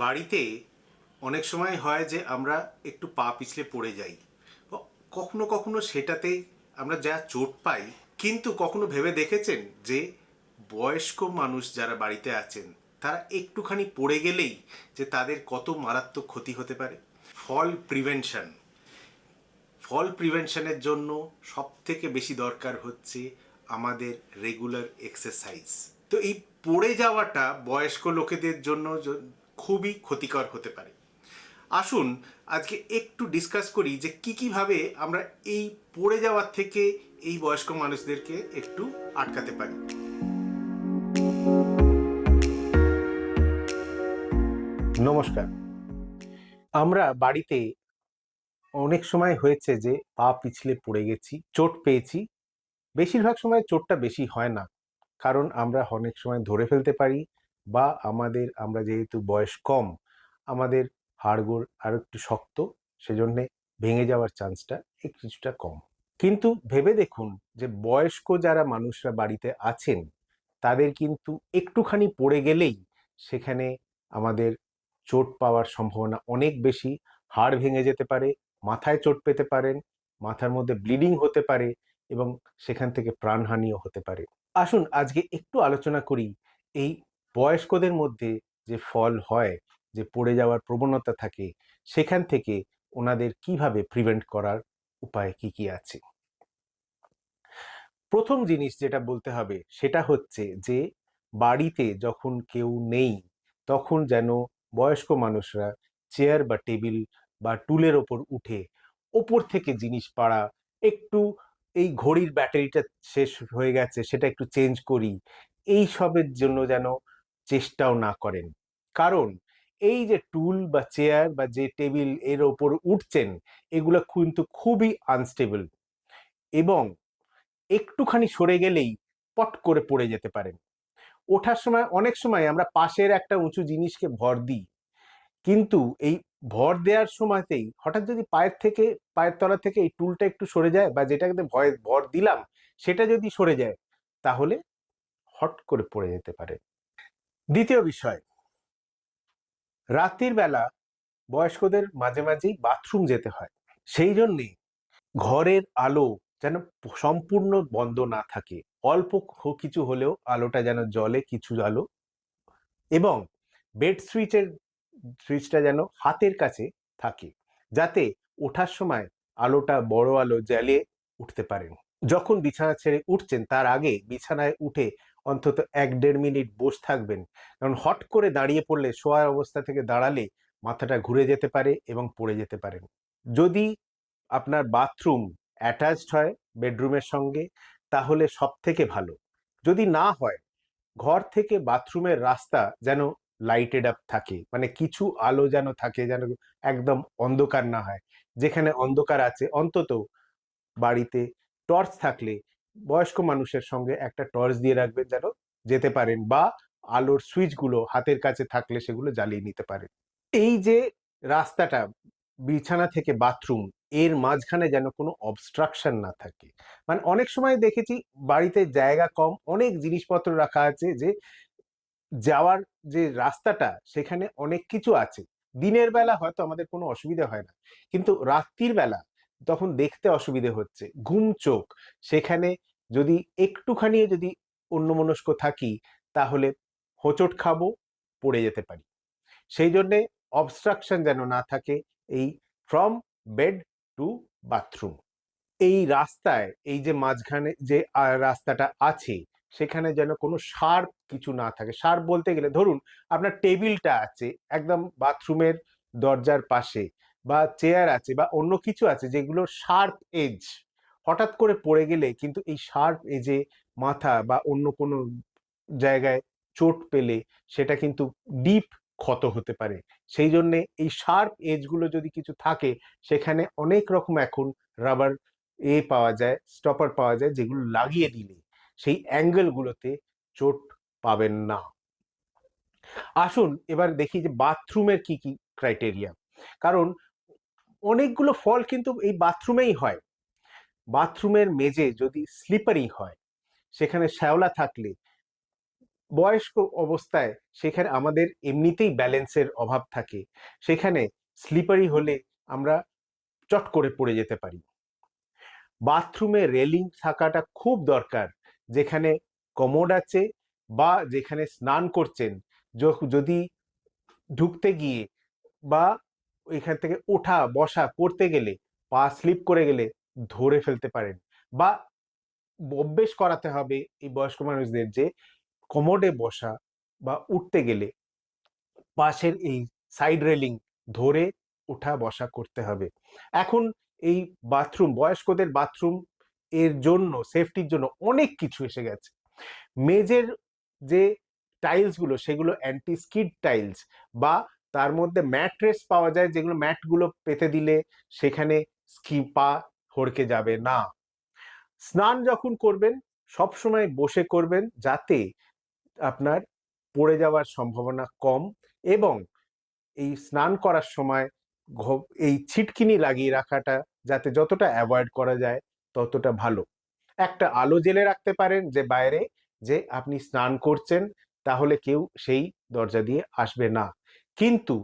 বাড়িতে অনেক সময় হয় যে আমরা একটু পা পিছলে পড়ে যাই। কখনো কখনো সেটাতে আমরা যা চোট পাই, কিন্তু কখনো ভেবে দেখেছেন যে বয়স্ক মানুষ যারা বাড়িতে আছেন তারা একটুখানি পড়ে গেলেই যে তাদের কত মারাত্মক ক্ষতি হতে পারে। ফল প্রিভেনশন, ফল প্রিভেনশনের জন্য সব থেকে বেশি দরকার হচ্ছে আমাদের রেগুলার এক্সারসাইজ। তো এই পড়ে যাওয়াটা বয়স্ক লোকেদের জন্য খুবই ক্ষতিকর হতে পারে। আসুন আজকে একটু ডিসকাস করি যে কিভাবে আমরা এই পড়ে যাওয়ার থেকে এই বয়স্ক মানুষদেরকে একটু আটকাতে পারি। নমস্কার। আমরা বাড়িতে অনেক সময় হয়েছে যে পা পিছলে পড়ে গেছি, চোট পেয়েছি। বেশিরভাগ সময় চোটটা বেশি হয় না, কারণ আমরা অনেক সময় ধরে ফেলতে পারি, বা আমরা যেহেতু বয়স কম, আমাদের হাড়গোড় আরো একটু শক্ত, সেজন্যে ভেঙে যাওয়ার চান্সটা কিছুটা কম। কিন্তু ভেবে দেখুন যে বয়স্ক যারা মানুষরা বাড়িতে আছেন তাদের কিন্তু একটুখানি পড়ে গেলেই সেখানে আমাদের চোট পাওয়ার সম্ভাবনা অনেক বেশি। হাড় ভেঙে যেতে পারে, মাথায় চোট পেতে পারেন, মাথার মধ্যে ব্লিডিং হতে পারে, এবং সেখান থেকে প্রাণহানিও হতে পারে। আসুন আজকে একটু আলোচনা করি এই বয়স্কদের মধ্যে যে ফল হয়, যে পড়ে যাওয়ার প্রবণতা থাকে, সেখান থেকে ওনাদের কিভাবে প্রিভেন্ট করার উপায় কি কি আছে। প্রথম জিনিস যেটা বলতে হবে সেটা হচ্ছে যে বাড়িতে যখন কেউ নেই তখন যেন বয়স্ক মানুষরা চেয়ার বা টেবিল বা টুলের ওপর উঠে ওপর থেকে জিনিস পাড়া, একটু এই ঘড়ির ব্যাটারিটা শেষ হয়ে গেছে সেটা একটু চেঞ্জ করি, এই সবের জন্য যেন চেষ্টাও না করেন। কারণ এই যে টুল বা চেয়ার বা যে টেবিল এর ওপর উঠছেন, এগুলো কিন্তু খুবই আনস্টেবল, এবং একটুখানি সরে গেলেই পট করে পড়ে যেতে পারেন। ওঠার সময় অনেক সময় আমরা পাশের একটা উঁচু জিনিসকে ভর দিই, কিন্তু এই ভর দেওয়ার সময়তেই হঠাৎ যদি পায়ের তলা থেকে এই টুলটা একটু সরে যায়, বা যেটাকে ভয় ভর দিলাম সেটা যদি সরে যায়, তাহলে হট করে পড়ে যেতে পারে। দ্বিতীয় বিষয়, রাত্রির বেলা বয়স্কদের মাঝে মাঝেই বাথরুম যেতে হয়। সেই জন্যে ঘরের আলো যেন সম্পূর্ণ বন্ধ না থাকে, অল্প কিছু হলেও আলোটা যেন জ্বলে, কিছু আলো, এবং বেড সুইচটা যেন হাতের কাছে থাকে, যাতে ওঠার সময় আলোটা বড় আলো জ্বালিয়ে উঠতে পারেন। যখন বিছানা ছেড়ে উঠছেন তার আগে বিছানায় উঠে অন্তত 1-1.5 মিনিট বসে থাকবেন, কারণ হট করে দাঁড়িয়ে পড়লে, শোয়া অবস্থা থেকে দাঁড়ালে মাথাটা ঘুরে যেতে পারে এবং পড়ে যেতে পারেন। যদি আপনার বাথরুম অ্যাটাচড হয় বেডরুমের সঙ্গে, তাহলে সব থেকে ভালো। যদি না হয়, ঘর থেকে বাথরুমের রাস্তা যেন লাইটেড আপ থাকে, মানে কিছু আলো যেন থাকে, যেন একদম অন্ধকার না হয়। যেখানে অন্ধকার আছে, অন্তত বাড়িতে টর্চ থাকলে বয়স্ক মানুষের সঙ্গে একটা টর্চ দিয়ে রাখবেন, যেন যেতে পারেন, বা আলোর সুইচগুলো হাতের কাছে থাকলে সেগুলো জ্বালিয়ে নিতে পারেন। এই যে রাস্তাটা বিছানা থেকে বাথরুম, এর মাঝখানে যেন কোনো অবস্ট্রাকশন না থাকে। মানে অনেক সময় দেখেছি বাড়িতে জায়গা কম, অনেক জিনিসপত্র রাখা আছে, যে যাওয়ার যে রাস্তাটা সেখানে অনেক কিছু আছে। দিনের বেলা হয়তো আমাদের কোনো অসুবিধা হয় না, কিন্তু রাত্রির বেলা তখন দেখতে অসুবিধে হচ্ছে, ঘুম চোখ, সেখানে যদি একটুখানি যদি অন্যমনস্ক থাকি, তাহলে হোঁচট খাবো, পড়ে যেতে পারি। সেই জন্যে অবস্ট্রাকশন যেন না থাকে এই ফ্রম বেড টু বাথরুম। এই রাস্তায়, এই যে মাঝখানে যে রাস্তাটা আছে, সেখানে যেন কোনো শার্প কিছু না থাকে। শার্প বলতে গেলে ধরুন আপনার টেবিলটা আছে একদম বাথরুমের দরজার পাশে, বা চেয়ার আছে, বা অন্য কিছু আছে যেগুলো শার্প এজ, হঠাৎ করে পড়ে গেলে কিন্তু এই শার্প এজে মাথা বা অন্য কোনো জায়গায় চোট পেলে সেটা কিন্তু ডিপ ক্ষত হতে পারে। সেই জন্যে এই শার্প এজগুলো যদি কিছু থাকে, সেখানে অনেক রকম এখন রাবার পাওয়া যায়, স্টপার পাওয়া যায়, যেগুলো লাগিয়ে দিলে সেই অ্যাঙ্গেলগুলোতে চোট পাবেন না। আসুন এবার দেখি যে বাথরুমের কি কি ক্রাইটেরিয়া। কারণ অনেকগুলো ফল কিন্তু এই বাথরুমেই হয়। বাথরুমের মেঝে যদি স্লিপারি হয়, সেখানে শ্যাওলা থাকলে বয়স্ক অবস্থায় সেখানে আমাদের এমনিতেই ব্যালেন্সের অভাব থাকে, সেখানে স্লিপারি হলে আমরা চট করে পড়ে যেতে পারি। বাথরুমে রেলিং থাকাটা খুব দরকার, যেখানে কমোড আছে বা যেখানে স্নান করছেন, যদি ঢুকতে গিয়ে বা এখান থেকে ওঠা বসা করতে গেলে পা স্লিপ করে গেলে ধরে ফেলতে পারেন, বা অভ্যেস করাতে হবে এই বয়স্ক মানুষদের যে কমোডে বসা বা উঠতে গেলে পাশের এই সাইড রেলিং ধরে ওঠা বসা করতে হবে। এখন এই বাথরুম, বয়স্কদের বাথরুম এর জন্য, সেফটির জন্য অনেক কিছু এসে গেছে। মেঝের যে টাইলস গুলো সেগুলো অ্যান্টি স্কিড টাইলস, বা তার মধ্যে ম্যাট্রেস পাওয়া যায় যেগুলো ম্যাটগুলো পেতে দিলে সেখানে পা হড়কে যাবে না। স্নান যখন করবেন সবসময় বসে করবেন, যাতে আপনার পড়ে যাওয়ার সম্ভাবনা কম, এবং এই স্নান করার সময় এই ছিটকিনি লাগিয়ে রাখাটা যাতে যতটা অ্যাভয়েড করা যায় ততটা ভালো। একটা আলো জ্বেলে রাখতে পারেন যে বাইরে, যে আপনি স্নান করছেন, তাহলে কেউ সেই দরজা দিয়ে আসবে না। কিন্তু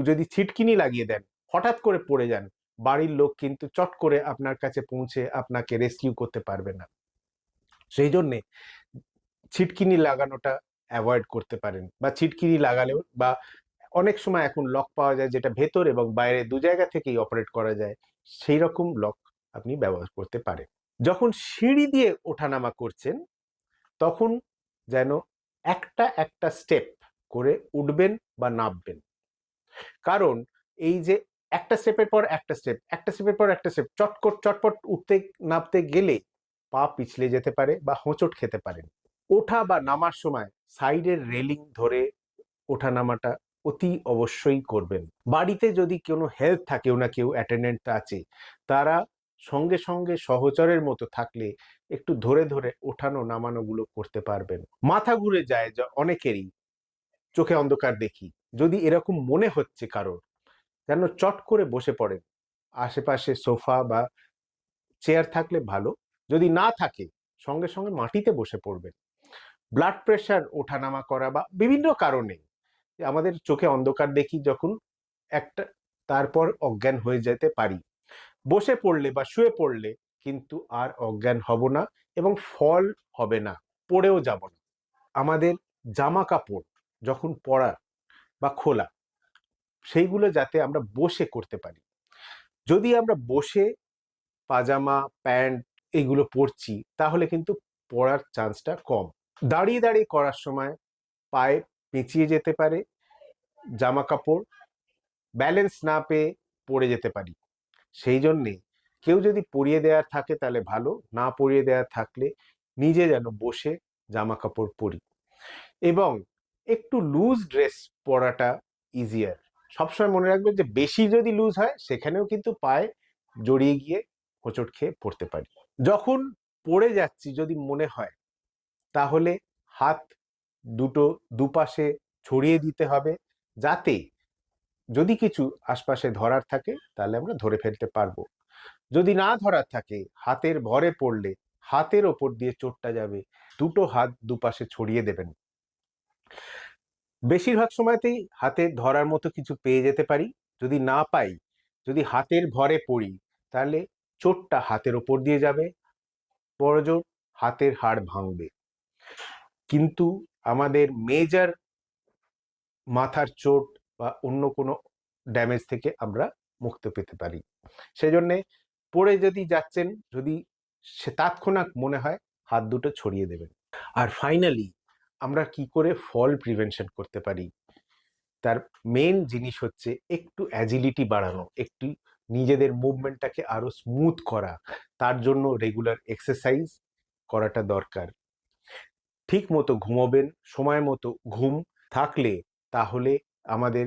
যদি ছিটকিনি লাগিয়ে দেন, হঠাৎ করে পড়ে যান, বাড়ির লোক কিন্তু চট করে আপনার কাছে পৌঁছে আপনাকে রেস্কিউ করতে পারবে না। সেই জন্যে ছিটকিনি লাগানোটা অ্যাভয়েড করতে পারেন, বা ছিটকিনি লাগালেও, বা অনেক সময় এখন লক পাওয়া যায় যেটা ভেতর এবং বাইরে দু জায়গা থেকেই অপারেট করা যায়, সেই রকম লক আপনি ব্যবহার করতে পারেন। যখন সিঁড়ি দিয়ে ওঠানামা করছেন তখন যেন একটা একটা স্টেপ করে উঠবেন বা নামবেন, কারণ এই যে একটা স্টেপের পর একটা স্টেপ, একটা স্টেপের পর একটা স্টেপ, চটপট উঠতে নামতে গেলে পা পিছলে যেতে পারে বা হোঁচট খেতে পারেন। ওঠা বা নামার সময় সাইডের রেলিং ধরে ওঠানামাটা অতি অবশ্যই করবেন। বাড়িতে যদি কোনো হেল্প থাকে, না কেউ অ্যাটেন্ডেন্ট আছে, তারা সঙ্গে সঙ্গে সহচরের মতো থাকলে একটু ধরে ধরে ওঠানো নামানো গুলো করতে পারবেন। মাথা ঘুরে যায় অনেকেরই, চোখে অন্ধকার দেখি, যদি এরকম মনে হচ্ছে কারোর, যেন চট করে বসে পড়েন। আশেপাশে সোফা বা চেয়ার থাকলে ভালো, যদি না থাকে সঙ্গে সঙ্গে মাটিতে বসে পড়বেন। ব্লাড প্রেশার ওঠানামা করা বা বিভিন্ন কারণে আমাদের চোখে অন্ধকার দেখি যখন, একটা তারপর অজ্ঞান হয়ে যেতে পারি। বসে পড়লে বা শুয়ে পড়লে কিন্তু আর অজ্ঞান হব না এবং ফল হবে না, পড়েও যাব না। আমাদের জামা কাপড় যখন পরা বা খোলা, সেইগুলো যাতে আমরা বসে করতে পারি। যদি আমরা বসে পাজামা প্যান্ট এগুলো পরছি, তাহলে কিন্তু পড়ার চান্সটা কম। দাঁড়িয়ে দাঁড়িয়ে করার সময় পায়ে পেঁচিয়ে যেতে পারে, জামা কাপড় ব্যালেন্স না পেয়ে পড়ে যেতে পারি। সেই জন্যে কেউ যদি পরিয়ে দেওয়ার থাকে তাহলে ভালো, না পরিয়ে দেওয়ার থাকলে নিজে যেন বসে জামা কাপড় পরি। এবং একটু লুজ ড্রেস পরাটা ইজিয়ার। সবসময় মনে রাখবেন যে বেশি যদি লুজ হয় সেখানেও কিন্তু পায়ে জড়িয়ে গিয়ে হোঁচট খেয়ে পড়তে পারি। যখন পড়ে যাচ্ছি যদি মনে হয়, তাহলে হাত দুটো দুপাশে ছড়িয়ে দিতে হবে, যাতে যদি কিছু আশপাশে ধরার থাকে তাহলে আমরা ধরে ফেলতে পারবো। যদি না ধরার থাকে, হাতের ভরে পড়লে হাতের ওপর দিয়ে চোটটা যাবে, দুটো হাত দুপাশে ছড়িয়ে দেবেন। বেশিরভাগ সময়তেই হাতে ধরার মতো কিছু পেয়ে যেতে পারি। যদি না পাই, যদি হাতের ভরে পড়ি, তাহলে চোটটা হাতের ওপর দিয়ে যাবে, বড়জোর হাতের হাড় ভাঙবে। কিন্তু আমাদের মেজর মাথার চোট বা অন্য কোনো ড্যামেজ থেকে আমরা মুক্তি পেতে পারি। সেজন্যে পড়ে যদি যাচ্ছেন, যদি সে তাৎক্ষণিক মনে হয়, হাত দুটো ছড়িয়ে দেবেন। আর ফাইনালি আমরা কি করে ফল প্রিভেনশন করতে পারি, তার মেন জিনিস হচ্ছে একটু অ্যাজিলিটি বাড়ানো, একটু নিজেদের মুভমেন্টটাকে আরো স্মুথ করা। তার জন্য রেগুলার এক্সারসাইজ করাটা দরকার। ঠিক মতো ঘুমোবেন, সময় মতো ঘুম থাকলে তাহলে আমাদের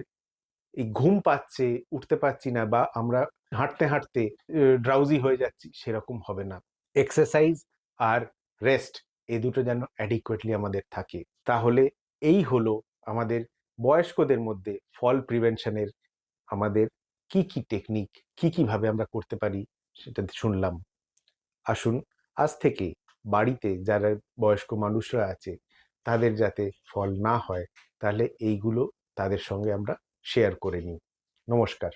এই ঘুম পাচ্ছে, উঠতে পারছি না, বা আমরা হাঁটতে হাঁটতে ড্রাউজি হয়ে যাচ্ছি, সেরকম হবে না। এক্সারসাইজ আর রেস্ট, এই দুটো যেন অ্যাডিকুয়েটলি আমাদের থাকে। তাহলে এই হলো আমাদের বয়স্কদের মধ্যে ফল প্রিভেনশনের আমাদের কি কি টেকনিক, কি ভাবে আমরা করতে পারি সেটা শুনলাম। আসুন আজ থেকে বাড়িতে যারা বয়স্ক মানুষরা আছে তাদের যাতে ফল না হয়, তাহলে এইগুলো তাদের সঙ্গে আমরা শেয়ার করে নিই। নমস্কার।